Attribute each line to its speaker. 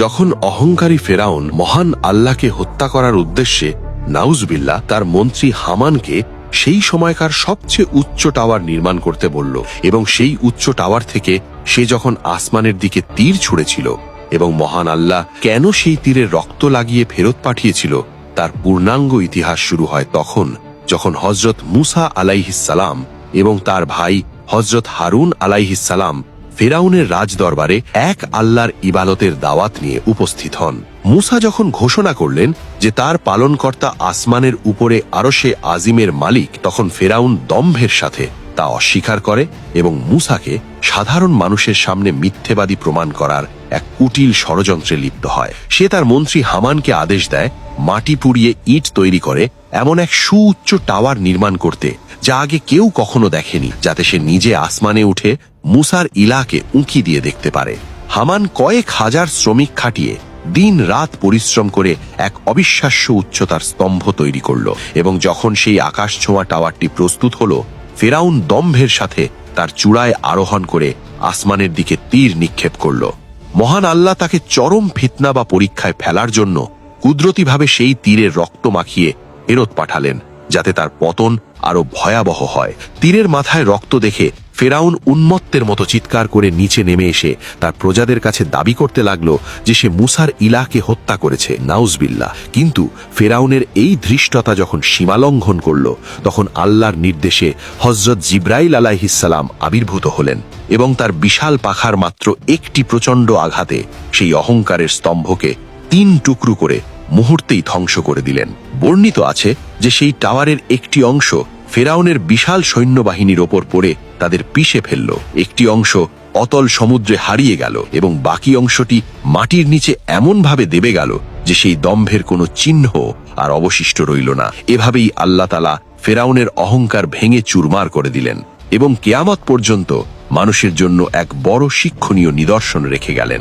Speaker 1: যখন অহংকারী ফেরাউন মহান আল্লাহকে হত্যা করার উদ্দেশ্যে নাউজবিল্লাহ তার মন্ত্রী হামানকে সেই সময়কার সবচেয়ে উচ্চ টাওয়ার নির্মাণ করতে বলল, এবং সেই উচ্চ টাওয়ার থেকে সে যখন আসমানের দিকে তীর ছুঁড়েছিল এবং মহান আল্লাহ কেন সেই তীরে রক্ত লাগিয়ে ফেরত পাঠিয়েছিল তার পূর্ণাঙ্গ ইতিহাস শুরু হয় তখন, যখন হযরত মূসা আলাইহিসসালাম এবং তার ভাই হযরত হারুন আলাইহিসসালাম ফেরাউনের রাজদরবারে এক আল্লাহর ইবাদতের দাওয়াত নিয়ে উপস্থিত হন। মূসা যখন ঘোষণা করলেন যে তার পালনকর্তা আসমানের উপরে আরশে আজিমের মালিক, তখন ফেরাউন দম্ভের সাথে তা অস্বীকার করে এবং মূসাকে সাধারণ মানুষের সামনে মিথ্যেবাদী প্রমাণ করার এক কুটিল ষড়যন্ত্রে লিপ্ত হয়। সে তার মন্ত্রী হামানকে আদেশ দেয় মাটি পুড়িয়ে ইট তৈরি করে এমন এক সুউচ্চ টাওয়ার নির্মাণ করতে যা আগে কেউ কখনো দেখেনি, যাতে সে নিজে আসমানে উঠে মূসার ইলাকে উঁকি দিয়ে দেখতে পারে। হামান কয়েক হাজার শ্রমিক খাটিয়ে দিন রাত পরিশ্রম করে এক অবিশ্বাস্য উচ্চতার স্তম্ভ তৈরি করল, এবং যখন সেই আকাশ ছোঁয়া টাওয়ারটি প্রস্তুত হলো, ফেরাউন দম্ভের সাথে তার চূড়ায় আরোহণ করে আসমানের দিকে তীর নিক্ষেপ করল। মহান আল্লাহ তাকে চরম ফিতনা বা পরীক্ষায় ফেলার জন্য কুদরতিভাবে সেই তীরের রক্ত মাখিয়ে ফেরত পাঠালেন, যাতে তার পতন আরো ভয়াবহ হয়। তীরের মাথায় রক্ত দেখে ফেরাউন উন্মত্তের মতো চিৎকার করে নিচে নেমে এসে তার প্রজাদের কাছে দাবি করতে লাগলো যে সে মূসার ইলাকে হত্যা করেছে, নাউজবিল্লাহ। কিন্তু ফেরাউনের এই ধৃষ্টতা যখন সীমালঙ্ঘন করল, তখন আল্লাহর নির্দেশে হযরত জিবরাইল আলাইহিসসালাম আবির্ভূত হলেন এবং তার বিশাল পাখার মাত্র একটি প্রচণ্ড আঘাতে সেই অহংকারের স্তম্ভকে 3 টুকরো করে মুহূর্তেই ধ্বংস করে দিলেন। বর্ণিত আছে যে সেই টাওয়ারের একটি অংশ ফেরাউনের বিশাল সৈন্যবাহিনীর ওপর পড়ে তাদের পিষে ফেলল, একটি অংশ অতল সমুদ্রে হারিয়ে গেল এবং বাকি অংশটি মাটির নিচে এমনভাবে দেবে গেল যে সেই দম্ভের কোনো চিহ্ন আর অবশিষ্ট রইল না। এভাবেই আল্লাহ তাআলা ফেরাউনের অহংকার ভেঙে চুরমার করে দিলেন এবং কিয়ামত পর্যন্ত মানুষের জন্য এক বড় শিক্ষণীয় নিদর্শন রেখে গেলেন।